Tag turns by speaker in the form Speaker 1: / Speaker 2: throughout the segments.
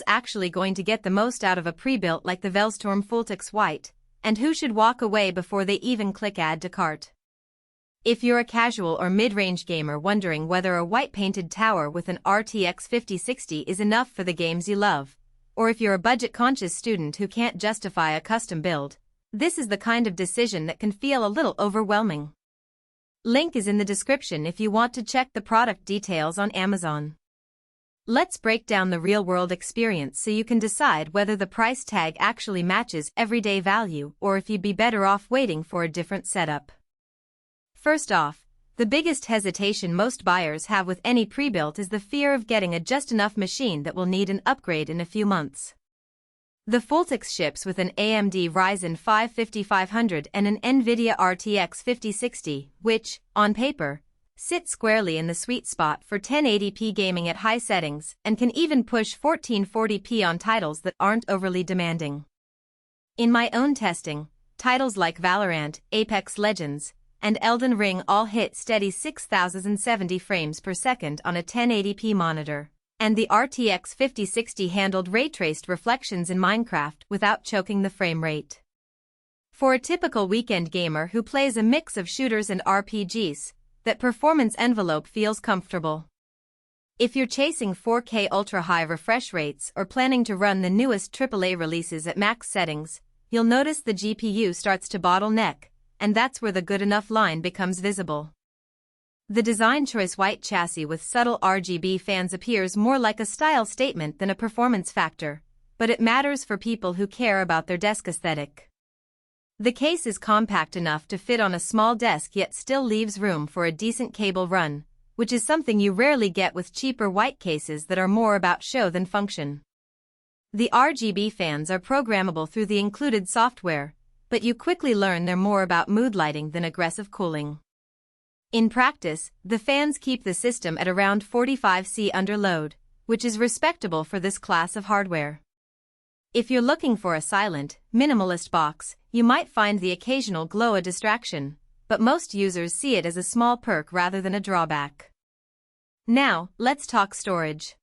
Speaker 1: who's actually going to get the most out of a pre-built like the Velztorm Fultix White, and who should walk away before they even click add to cart. If you're a casual or mid-range gamer wondering whether a white-painted tower with an RTX 5060 is enough for the games you love, or if you're a budget-conscious student who can't justify a custom build, this is the kind of decision that can feel a little overwhelming. Link is in the description if you want to check the product details on Amazon. Let's break down the real-world experience so you can decide whether the price tag actually matches everyday value or if you'd be better off waiting for a different setup. First off, the biggest hesitation most buyers have with any pre-built is the fear of getting a just-enough machine that will need an upgrade in a few months. The Fultix ships with an AMD Ryzen 5 5500 and an NVIDIA RTX 5060, which, on paper, sit squarely in the sweet spot for 1080p gaming at high settings and can even push 1440p on titles that aren't overly demanding. In my own testing, titles like Valorant, Apex Legends, and Elden Ring all hit steady 6070 frames per second on a 1080p monitor, and the RTX 5060 handled ray-traced reflections in Minecraft without choking the frame rate. For a typical weekend gamer who plays a mix of shooters and RPGs, that performance envelope feels comfortable. If you're chasing 4K ultra-high refresh rates or planning to run the newest AAA releases at max settings, you'll notice the GPU starts to bottleneck, and that's where the good enough line becomes visible. The design choice white chassis with subtle RGB fans appears more like a style statement than a performance factor, but it matters for people who care about their desk aesthetic. The case is compact enough to fit on a small desk yet still leaves room for a decent cable run, which is something you rarely get with cheaper white cases that are more about show than function. The RGB fans are programmable through the included software, but you quickly learn they're more about mood lighting than aggressive cooling. In practice, the fans keep the system at around 45°C under load, which is respectable for this class of hardware. If you're looking for a silent, minimalist box, you might find the occasional glow a distraction, but most users see it as a small perk rather than a drawback. Now, let's talk storage.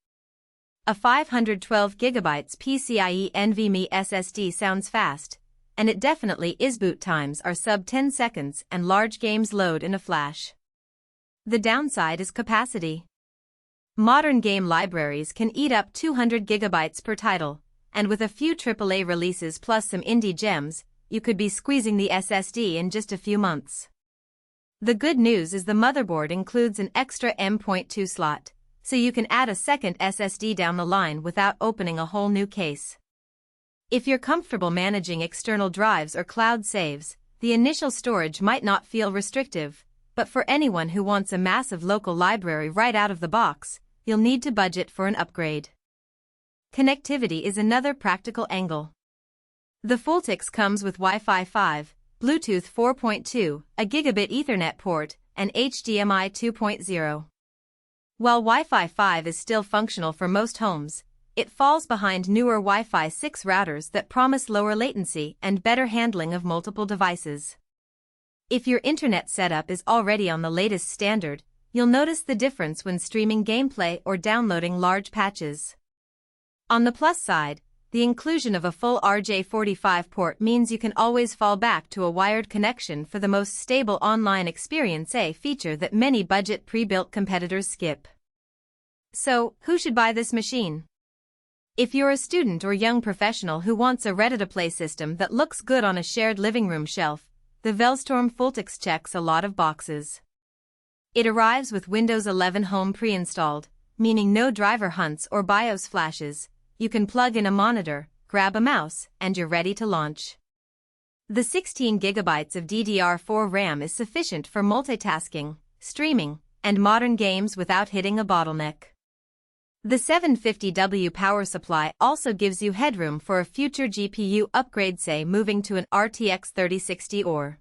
Speaker 1: A 512GB PCIe NVMe SSD sounds fast, and it definitely is. Boot times are sub 10 seconds and large games load in a flash. The downside is capacity. Modern game libraries can eat up 200GB per title, and with a few AAA releases plus some indie gems, you could be squeezing the SSD in just a few months. The good news is the motherboard includes an extra M.2 slot, so you can add a second SSD down the line without opening a whole new case. If you're comfortable managing external drives or cloud saves, the initial storage might not feel restrictive, but for anyone who wants a massive local library right out of the box, you'll need to budget for an upgrade. Connectivity is another practical angle. The Fultix comes with Wi-Fi 5, Bluetooth 4.2, a gigabit Ethernet port, and HDMI 2.0. While Wi-Fi 5 is still functional for most homes, it falls behind newer Wi-Fi 6 routers that promise lower latency and better handling of multiple devices. If your internet setup is already on the latest standard, you'll notice the difference when streaming gameplay or downloading large patches. On the plus side, the inclusion of a full RJ45 port means you can always fall back to a wired connection for the most stable online experience, a feature that many budget pre-built competitors skip. So, who should buy this machine? If you're a student or young professional who wants a ready-to-play system that looks good on a shared living room shelf, the Velztorm Fultix checks a lot of boxes. It arrives with Windows 11 Home pre-installed, meaning no driver hunts or BIOS flashes. You can plug in a monitor, grab a mouse, and you're ready to launch. The 16GB of DDR4 RAM is sufficient for multitasking, streaming, and modern games without hitting a bottleneck. The 750W power supply also gives you headroom for a future GPU upgrade, say moving to an RTX 3060 or